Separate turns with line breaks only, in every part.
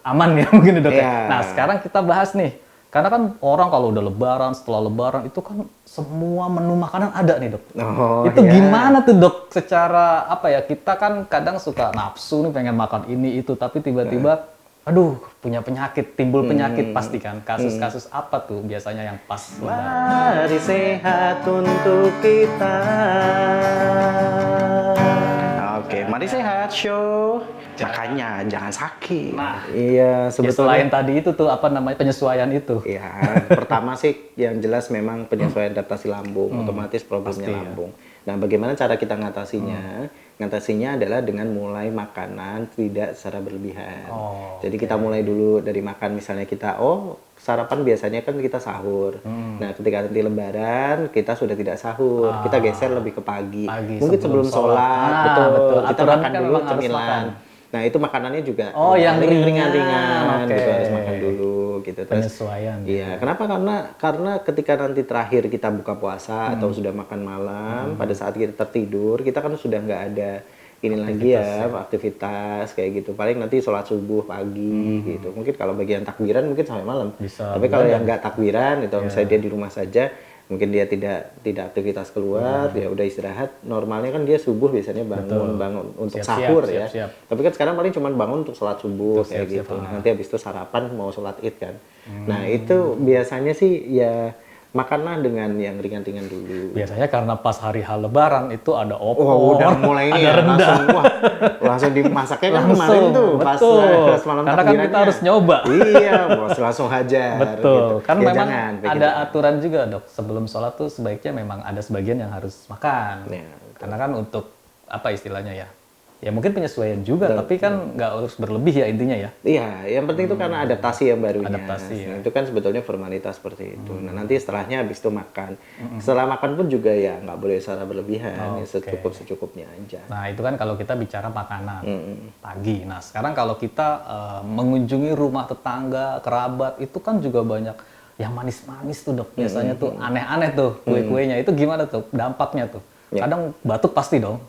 aman ya mungkin Dok ya.
Iya.
Nah, sekarang kita bahas nih. Karena kan orang kalau udah lebaran, setelah lebaran itu kan semua menu makanan ada nih Dok.
Oh,
Itu
iya.
gimana tuh Dok? Secara apa ya, kita kan kadang suka nafsu nih pengen makan ini itu, tapi tiba-tiba aduh punya penyakit, timbul penyakit pasti kan. Kasus-kasus apa tuh biasanya yang pas lebaran?
Mari sehat untuk kita. Oke, mari sehat show. Makanya jangan sakit.
Nah,
Iya,
Ya
sebetulnya.
selain tadi itu tuh apa namanya penyesuaian itu.
Ya, pertama sih yang jelas memang penyesuaian adaptasi lambung, otomatis problemnya
pasti ya.
lambung. Nah, bagaimana cara kita ngatasinya? Ngatasinya adalah dengan mulai makanan tidak secara berlebihan.
Oh,
Jadi kita mulai dulu dari makan, misalnya kita, sarapan biasanya kan kita sahur. Nah, ketika nanti lebaran, kita sudah tidak sahur. Kita geser lebih ke pagi.
Pagi,
Mungkin sebelum sholat, betul. Kita
Aturannya
makan
kan
dulu
memang harus
cemilan.
makan.
Nah, itu makanannya juga
Oh, yang
ringan-ringan
oke.
gitu, harus makan dulu gitu. Terus
Penyesuaian.
iya, kenapa? Karena ketika nanti terakhir kita buka puasa atau sudah makan malam, pada saat kita tertidur, kita kan sudah nggak ada ini lagi ya, aktivitas kayak gitu. Paling nanti sholat subuh pagi gitu. Mungkin kalau bagian takbiran mungkin sampai malam.
Bisa
Tapi kalau yang nggak takbiran itu misalnya dia di rumah saja, mungkin dia tidak aktivitas keluar, ya udah istirahat. Normalnya kan dia subuh biasanya bangun untuk
Siap-siap,
sahur ya.
siap-siap.
Tapi kan sekarang paling cuma bangun untuk sholat subuh kayak
siap-siap,
gitu. Nah, nanti habis itu sarapan mau sholat id kan. Nah, itu biasanya sih ya makanlah dengan yang ringan-ringan dulu.
Biasanya karena pas hari Lebaran itu ada opor.
Wah, udah mulai ini ya, langsung dimasaknya kan kemarin tuh pas malam
Karena kan kita
takbirannya.
harus nyoba.
Iya, bos langsung hajar.
Betul.
gitu.
Kan
Ya,
memang
jangan, bikin
ada aturan juga Dok. Sebelum sholat tuh sebaiknya memang ada sebagian yang harus makan.
Ya,
Karena kan untuk apa istilahnya ya? Ya mungkin penyesuaian juga, tapi kan nggak harus berlebih ya intinya ya.
Iya, yang penting itu karena adaptasi yang barunya.
Adaptasi, ya.
Nah, itu kan sebetulnya formalitas seperti itu. Nah, nanti setelahnya habis itu makan. Setelah makan pun juga ya nggak boleh secara berlebihan, ya secukupnya aja.
Nah itu kan kalau kita bicara makanan pagi. Nah sekarang kalau kita mengunjungi rumah tetangga, kerabat, itu kan juga banyak yang manis-manis tuh Dok. Biasanya tuh aneh-aneh tuh kue-kuenya. Itu gimana tuh dampaknya tuh? Kadang batuk pasti dong.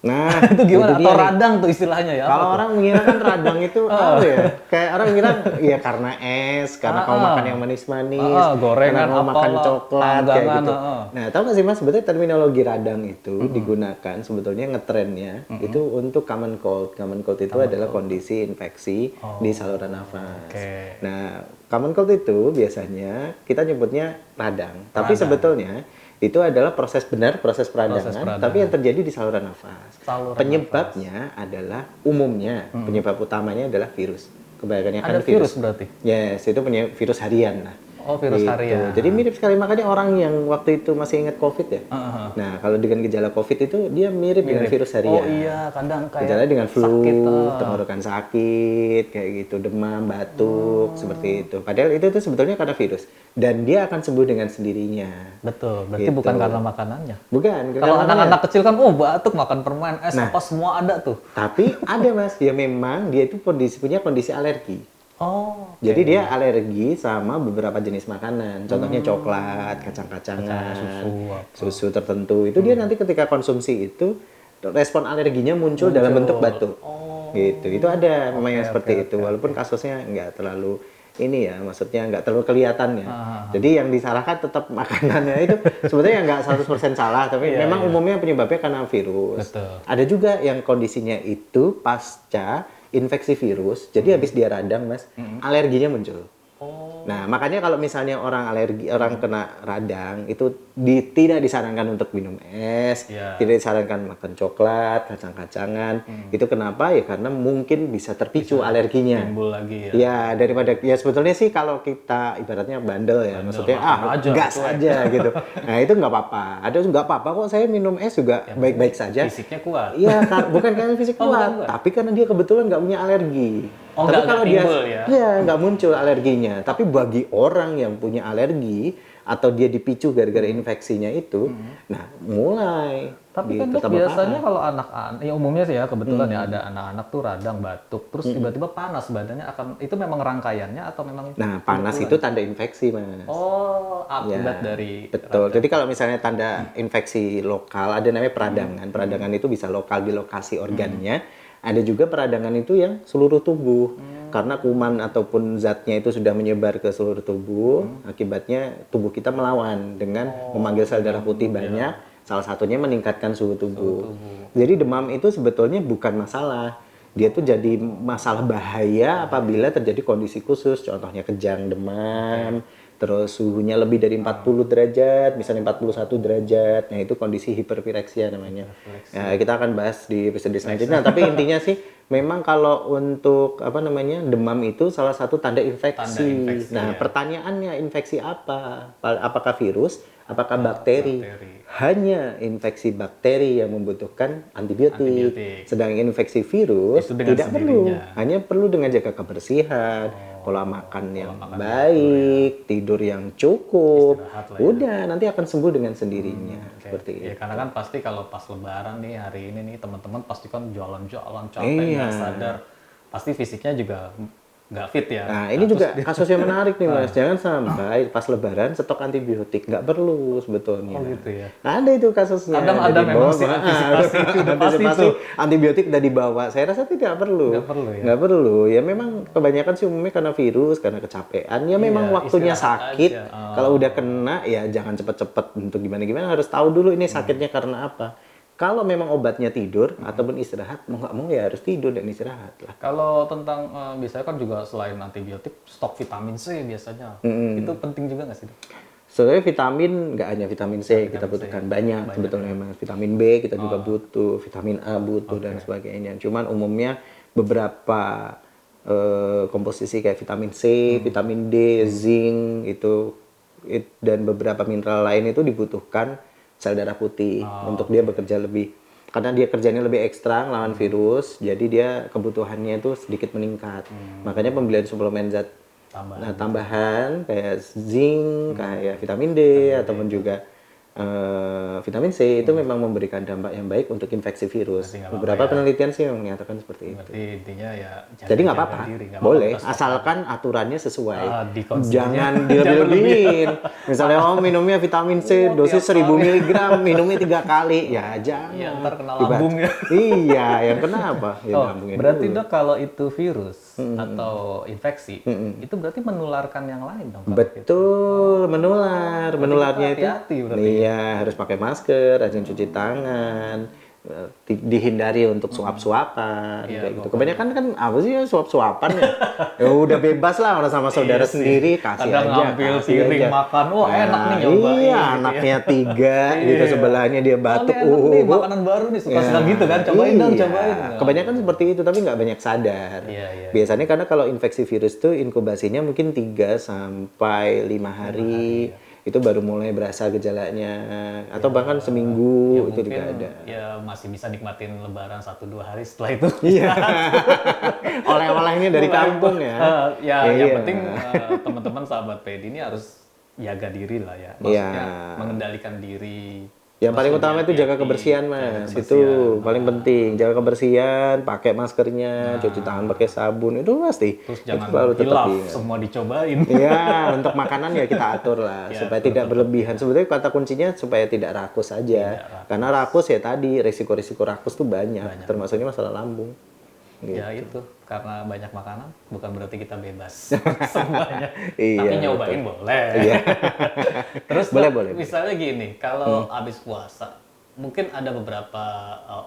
Nah,
Itu gimana?
itu
Atau
dia nih.
radang tuh istilahnya ya?
Kalau orang mengira kan radang itu apa ya? Kayak orang mengira ya karena es, karena kamu makan yang manis-manis,
gorengan,
karena kamu makan
apalah,
coklat kayak
panggangan,
gitu. Nah, tahu nggak sih Mas, sebetulnya terminologi radang itu digunakan sebetulnya ngetrennya itu untuk common cold. Common cold itu adalah kondisi infeksi di saluran nafas.
Oke.
Nah, common cold itu biasanya kita nyebutnya radang. Tapi sebetulnya itu adalah proses peradangan, tapi yang terjadi di saluran nafas. Penyebabnya adalah umumnya, penyebab utamanya adalah virus. Kebanyakannya kan
Ada virus berarti?
Yes, itu punya virus harian. Nah,
Oh virus
gitu.
harian.
Jadi mirip sekali, makanya orang yang waktu itu masih ingat COVID ya. Nah, kalau dengan gejala COVID itu dia mirip dengan virus harian.
Oh iya, kadang kayak
Gejala dengan flu,
sakit,
tenggorokan sakit, kayak gitu, demam, batuk, seperti itu. Padahal itu tuh sebetulnya karena virus. Dan dia akan sembuh dengan sendirinya.
Betul, berarti
Gitu.
bukan karena makanannya.
Bukan.
Kalau
karena
anak-anak kecil kan, batuk makan permen, es apa semua ada tuh.
Tapi ada Mas, dia memang dia itu punya kondisi alergi.
Oh,
Jadi dia alergi sama beberapa jenis makanan. Contohnya coklat, kacang-kacangan, susu tertentu. Itu dia nanti ketika konsumsi itu respon alerginya muncul dalam bentuk batuk. Gitu. Itu ada memang yang seperti itu. Walaupun kasusnya nggak terlalu ini ya, maksudnya nggak terlalu kelihatan ya. Jadi yang disalahkan tetap makanannya itu sebetulnya nggak 100% salah, tapi memang umumnya penyebabnya karena virus.
Betul.
Ada juga yang kondisinya itu pasca infeksi virus, jadi habis dia radang Mas, alerginya muncul. Nah, makanya kalau misalnya orang kena radang itu tidak disarankan untuk minum es, tidak disarankan makan coklat, kacang-kacangan. Itu kenapa? Ya karena mungkin bisa terpicu alerginya.
timbul lagi ya.
Ya, daripada ya sebetulnya sih kalau kita ibaratnya bandel ya, maksudnya gas aja gitu. Nah, itu nggak apa-apa. Ada nggak apa-apa kok saya minum es juga baik-baik saja.
Fisiknya kuat.
Iya, bukan karena fisik kuat, tapi karena dia kebetulan nggak punya alergi.
Oh,
tapi kalau dia
timbul ya?
Iya, nggak muncul alerginya. Tapi bagi orang yang punya alergi atau dia dipicu gara-gara infeksinya itu, nah mulai.
Tapi kan
gitu,
Dok,
tambah
biasanya
parah.
kalau anak-anak, ya umumnya sih ya kebetulan ya ada anak-anak tuh radang, batuk, terus tiba-tiba panas badannya itu memang rangkaiannya atau memang
Nah, panas itu tanda infeksi, Mas.
Oh, akibat
Ya,
dari
betul. Jadi kalau misalnya tanda infeksi lokal, ada namanya peradangan. Peradangan itu bisa lokal di lokasi organnya. Ada juga peradangan itu yang seluruh tubuh. Karena kuman ataupun zatnya itu sudah menyebar ke seluruh tubuh, akibatnya tubuh kita melawan dengan memanggil sel darah putih banyak, salah satunya meningkatkan suhu tubuh. Jadi demam itu sebetulnya bukan masalah. Dia tuh jadi masalah bahaya apabila terjadi kondisi khusus, contohnya kejang demam, terus suhunya lebih dari 40 derajat, misalnya 41 derajat, nah itu kondisi hiperpireksia namanya. Ya, kita akan bahas di episode selanjutnya, tapi intinya sih memang kalau untuk demam itu salah satu tanda infeksi. Nah, pertanyaannya infeksi apa? Apakah virus? Apakah bakteri? Hanya infeksi bakteri yang membutuhkan antibiotik. Sedangkan infeksi virus tidak perlu. Hanya perlu dengan jaga kebersihan, pola makan yang baik, tidur yang cukup. Udah, nanti akan sembuh dengan sendirinya. Seperti itu.
Ya, karena kan pasti kalau pas lebaran nih, hari ini nih, teman-teman pasti kan jalan-jalan capek, nggak sadar. Pasti fisiknya juga nggak fit ya.
Nah, ini juga kasus yang menarik nih Mas. Jangan sampai pas lebaran stok antibiotik. Nggak perlu sebetulnya.
Oh gitu ya.
Nah, ada itu kasusnya.
Ada memang sih antisipasi itu udah pasti itu.
Antibiotik udah dibawa. Saya rasa tidak perlu.
Nggak perlu ya.
Nggak perlu. Ya memang kebanyakan sih umumnya karena virus, karena kecapean. Ya memang waktunya sakit. Kalau udah kena ya jangan cepet-cepet untuk gimana-gimana. Harus tahu dulu ini sakitnya karena apa. Kalau memang obatnya tidur ataupun istirahat, mau nggak mau ya harus tidur dan istirahat lah.
Kalau tentang biasanya kan juga selain antibiotik, stok vitamin C biasanya. Itu penting juga nggak sih?
Sebenarnya vitamin nggak hanya vitamin C kita butuhkan, banyak sebetulnya memang vitamin B kita juga butuh, vitamin A butuh dan sebagainya. Cuman umumnya beberapa komposisi kayak vitamin C, vitamin D, zinc dan beberapa mineral lain itu dibutuhkan sel darah putih untuk dia bekerja lebih, karena dia kerjanya lebih ekstra lawan virus, jadi dia kebutuhannya itu sedikit meningkat. Makanya pembelian suplemen zat tambahan kayak zinc, kayak vitamin D ataupun juga vitamin C itu memang memberikan dampak yang baik untuk infeksi virus. Beberapa penelitian sih yang menyatakan seperti itu.
Berarti intinya ya
jadi nggak apa-apa, boleh asalkan aturannya sesuai. Jangan dilebih-lebihin. Misalnya minumnya vitamin C dosis 1000 mg, minumnya 3 kali, ya jangan.
Iya, ntar kena lambung ya.
Iya, yang kena apa? Ya, lambungnya
berarti dok kalau itu virus atau infeksi, itu berarti menularkan yang lain dong?
Betul, menularnya itu.
Hati-hati berarti.
Iya, harus pakai masker, rajin cuci tangan, dihindari untuk suap-suapan, kayak gitu. Kebanyakan kan apa sih suap-suapan ya? Ya udah bebas lah orang sama saudara sendiri, kasih
kadang
aja.
ngambil piring makan, wah enak nih nyobain.
Iya,
gitu
anaknya 3, gitu sebelahnya dia batuk.
Nih, makanan baru nih, suka gitu kan, cobain dong, cobain.
Kebanyakan seperti itu, tapi nggak banyak sadar. Biasanya karena kalau infeksi virus tuh inkubasinya mungkin 3 sampai 5 hari. Itu baru mulai berasa gejalanya, atau bahkan seminggu itu juga ada.
Ya masih bisa nikmatin lebaran 1-2 hari setelah itu.
Iya. Oleh-olehnya dari kampung ya.
Yang penting teman-teman sahabat PD ini harus jaga diri lah ya. Maksudnya mengendalikan diri.
Yang paling utama itu jaga kebersihan, Mas. Itu paling penting. Jaga kebersihan, pakai maskernya, cuci tangan pakai sabun, itu pasti.
Terus jangan
tetap
semua dicobain.
Iya, untuk makanan ya kita atur lah supaya tidak berlebihan. Sebetulnya kata kuncinya supaya tidak rakus saja. Karena rakus ya tadi risiko-risiko rakus tuh banyak. Termasuknya masalah lambung.
Gitu. Ya itu, karena banyak makanan bukan berarti kita bebas semuanya. Tapi nyobain boleh.
Iya.
Terus
boleh.
Misalnya gini, kalau habis puasa, mungkin ada beberapa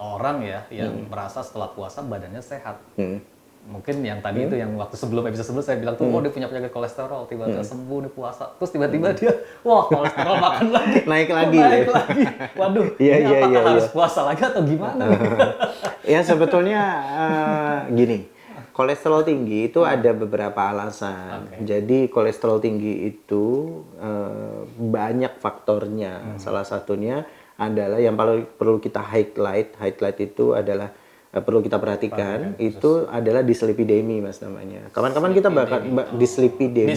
orang ya yang merasa setelah puasa badannya sehat. Mungkin yang tadi itu yang waktu episode sebelum saya bilang tuh, dia punya penyakit kolesterol, tiba-tiba sembuh nih puasa, terus tiba-tiba dia, wah kolesterol makan lagi,
naik lagi.
Waduh, ini apakah harus puasa lagi atau gimana?
Ya sebetulnya gini, kolesterol tinggi itu ada beberapa alasan. Jadi kolesterol tinggi itu banyak faktornya. Salah satunya adalah yang perlu kita highlight itu adalah perlu kita perhatikan itu adalah dislipidemi, Mas, namanya. Kapan-kapan kita bakal dislipidemi.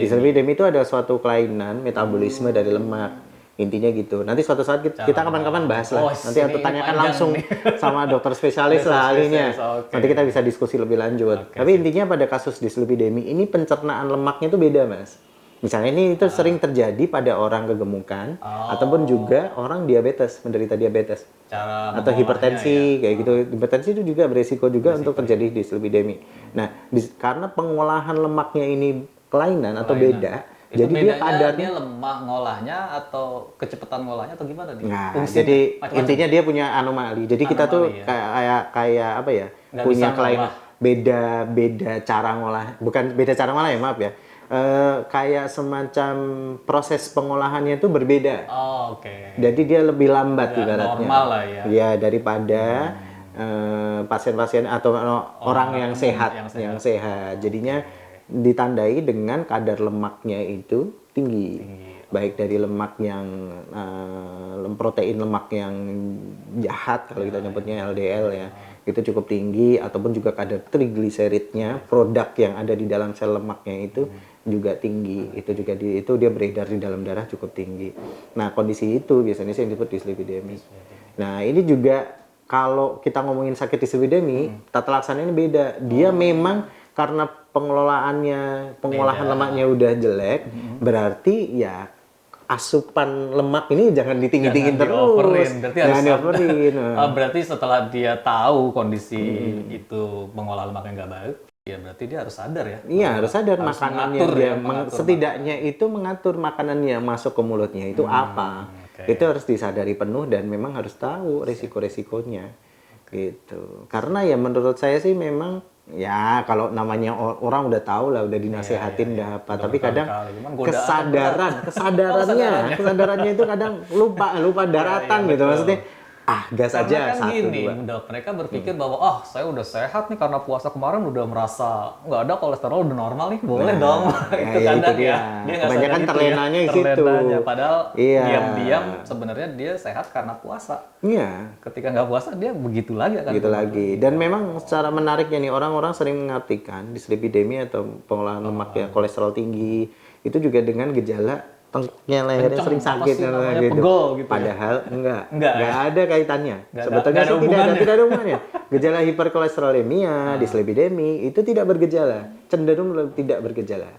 Dislipidemi itu adalah suatu kelainan metabolisme dari lemak. Intinya gitu. Nanti suatu saat kita kapan-kapan bahas lah. Nanti aku tanyakan langsung sama dokter spesialis lah ahlinya. Nanti kita bisa diskusi lebih lanjut. Tapi intinya pada kasus dislipidemi ini pencernaan lemaknya itu beda, Mas. Misalnya ini itu sering terjadi pada orang kegemukan ataupun juga orang diabetes, menderita diabetes. Atau hipertensi kayak gitu. Hipertensi itu juga beresiko juga untuk terjadi dislipidemi. Nah, karena pengolahan lemaknya ini kelainan atau
Kelainan.
beda,
Itu
jadi dia
bedanya
kadarnya.
dia lemah ngolahnya atau kecepatan ngolahnya atau gimana dia?
Nah,
Fungsinya,
jadi
macam-macam.
intinya dia punya anomali. Jadi kita tuh
Anomali, ya.
kayak apa ya?
Nggak
Punya
bisa
kelainan
ngolah.
beda cara ngolah. Bukan beda cara ngolah ya, maaf ya. Kayak semacam proses pengolahannya itu berbeda.
Oh, oke.
Jadi dia lebih lambat
Nggak
ibaratnya.
normal lah ya.
Ya, daripada pasien-pasien atau orang yang
umum
sehat,
yang sehat.
Jadinya ditandai dengan kadar lemaknya itu tinggi. Baik dari lemak yang protein lemak yang jahat kalau kita nyebutnya LDL ya. Itu cukup tinggi ataupun juga kadar trigliseridnya, produk yang ada di dalam sel lemaknya itu juga tinggi. Itu juga itu dia beredar di dalam darah cukup tinggi. Nah, kondisi itu biasanya sih yang disebut dislipidemi. Nah, ini juga kalau kita ngomongin sakit dislipidemi, tata laksananya beda. Dia memang karena pengolahan lemaknya udah jelek, berarti ya asupan lemak ini jangan ditinggi-tinggiin terus.
Berarti
Jangan
harus
dioverin.
berarti setelah dia tahu kondisi itu pengolah lemaknya nggak baik, ya berarti dia harus sadar ya.
Iya, harus sadar
Harus
makanannya
mengatur
dia
ya, mengatur
setidaknya itu mengatur makanan yang masuk ke mulutnya itu apa.
oke.
Itu harus disadari penuh dan memang harus tahu resiko-resikonya. Gitu. Karena ya menurut saya sih memang ya kalau namanya orang udah tahu lah, udah dinasehatin udah apa, tapi kadang kesadarannya itu kadang lupa daratan gitu, maksudnya gas aja
Karena kan
satu
gini,
dua.
Dok, mereka berpikir bahwa saya udah sehat nih karena puasa kemarin udah merasa nggak ada kolesterol, udah normal nih, boleh dong. Itu
ya,
kadang
itu
ya,
dia.
dia nggak
Kebanyakan
sadar itu
terlenanya
ya,
di situ.
Padahal
Iya.
diam-diam sebenarnya dia sehat karena puasa.
Iya.
Ketika nggak puasa dia begitu lagi akan.
Gitu lagi. Dan memang secara menariknya nih orang-orang sering mengartikan dislipidemi atau pengolahan lemak ya kolesterol tinggi itu juga dengan gejala tengkuknya lehernya sering sakit
sih namanya,
gitu.
pegel gitu ya.
Padahal enggak
ya?
ada kaitannya. Sebetulnya
nggak ada
sih
hubungannya.
tidak ada hubungannya. Gejala hiperkolesterolemia, dislipidemi itu tidak bergejala, cenderung tidak bergejala.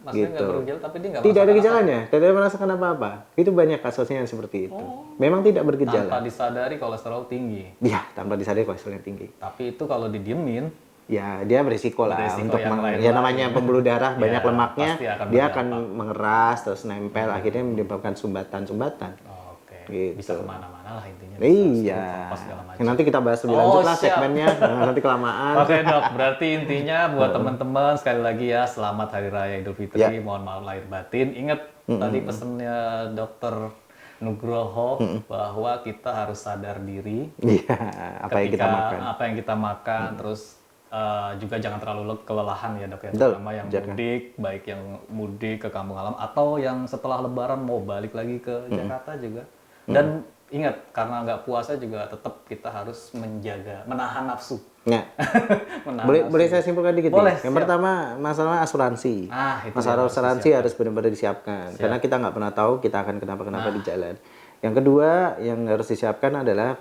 Maksudnya nggak bergejala tapi dia nggak
Tidak ada
merasakan
gejalanya, tidak merasakan apa-apa. Itu banyak kasusnya yang seperti itu. Memang tidak
tanpa
bergejala.
disadari kolesterol tinggi.
Iya, tanpa disadari kolesterolnya tinggi.
Tapi itu kalau didiemin,
Ya, dia berisiko lah
Berisiko
untuk
yang lain-lain.
ya namanya pembuluh darah banyak lemaknya,
pasti akan
dia akan mengeras terus nempel akhirnya menyebabkan sumbatan-sumbatan.
oke,
Gitu.
bisa kemana-mana lah intinya.
Iya.
Apa segala macam.
Nanti kita bahas lebih lanjut lah
siap.
segmennya. Nah, nanti kelamaan.
Oke dok, berarti intinya buat teman-teman sekali lagi ya selamat Hari Raya Idul Fitri,
Ya.
mohon maaf lahir batin. Ingat tadi pesennya Dokter Nugroho bahwa kita harus sadar diri
Iya, apa yang kita
ketika
makan.
apa yang kita makan, terus juga jangan terlalu kelelahan ya dok ya,
Betul,
terutama yang
jangan.
mudik, baik yang mudik ke kampung halaman atau yang setelah Lebaran mau balik lagi ke Jakarta juga. Dan ingat karena nggak puasa juga tetap kita harus menahan nafsu.
Nah,
Menahan
boleh saya simpulkan dikit
Boleh,
nih? Yang pertama masalah asuransi.
itu
Masalah
yang harus
asuransi harus benar-benar disiapkan karena kita nggak pernah tahu kita akan kenapa-kenapa di jalan. Yang kedua yang harus disiapkan adalah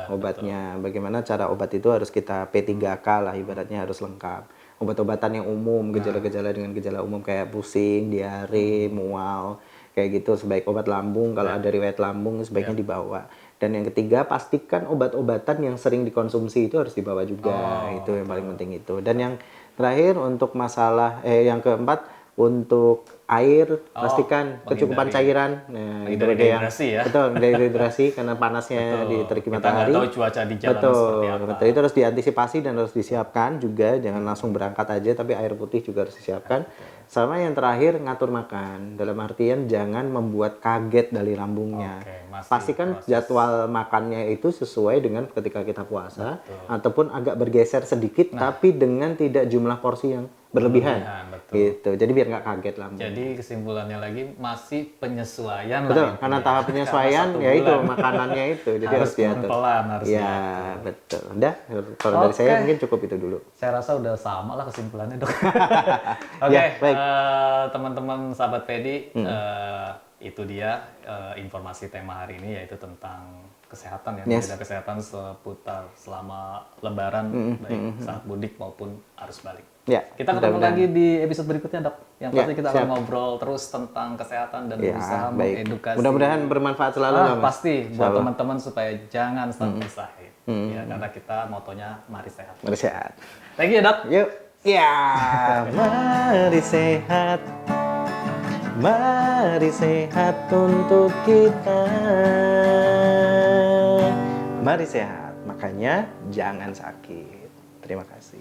obatnya. Bagaimana cara obat itu harus kita P3K lah ibaratnya harus lengkap. Obat-obatan yang umum, gejala-gejala dengan gejala umum kayak pusing, diare, mual, kayak gitu sebaik obat lambung kalau ada riwayat lambung sebaiknya dibawa. Dan yang ketiga pastikan obat-obatan yang sering dikonsumsi itu harus dibawa juga. Itu yang paling penting itu. Dan yang terakhir untuk masalah yang keempat untuk air pastikan kecukupan cairan. Nah, itu
dari
dia yang
dehidrasi ya.
betul dari dehidrasi karena panasnya diterik
Kita
matahari.
nggak tahu cuaca di jalan seperti apa.
Betul. Itu harus diantisipasi dan harus disiapkan juga. Jangan langsung berangkat aja, tapi air putih juga harus disiapkan. Sama yang terakhir ngatur makan. Dalam artian jangan membuat kaget dari lambungnya. Pastikan jadwal makannya itu sesuai dengan ketika kita puasa ataupun agak bergeser sedikit, tapi dengan tidak jumlah porsi yang berlebihan. Gitu. Jadi biar nggak kaget lambung.
Jadi kesimpulannya lagi masih penyesuaian
Betul,
lah.
karena tahap penyesuaian ya itu makanannya itu. Jadi harus diatur.
Pelan harus
ya, betul. Udah, kalau dari saya mungkin cukup itu dulu.
Saya rasa udah sama lah kesimpulannya, Dok. Oke,
Ya, baik.
Teman-teman sahabat Pedi, itu dia informasi tema hari ini yaitu tentang kesehatan ya, menjaga kesehatan seputar selama Lebaran baik saat mudik maupun arus balik.
Ya,
Kita ketemu
mudah-mudahan.
lagi di episode berikutnya, Dok. Yang
Ya,
pasti kita akan
siap.
ngobrol terus tentang kesehatan dan
Ya,
berusaha
baik.
mengedukasi.
Mudah-mudahan bermanfaat selalu lah, Mas.
Pasti buat
Insyaallah.
teman-teman supaya jangan sampai sakit. Ya, karena kita motonya mari sehat.
Mari sehat.
Thank you, Dok.
Yuk. Ya, mari sehat. Mari sehat untuk kita. Mari sehat. Makanya jangan sakit. Terima kasih.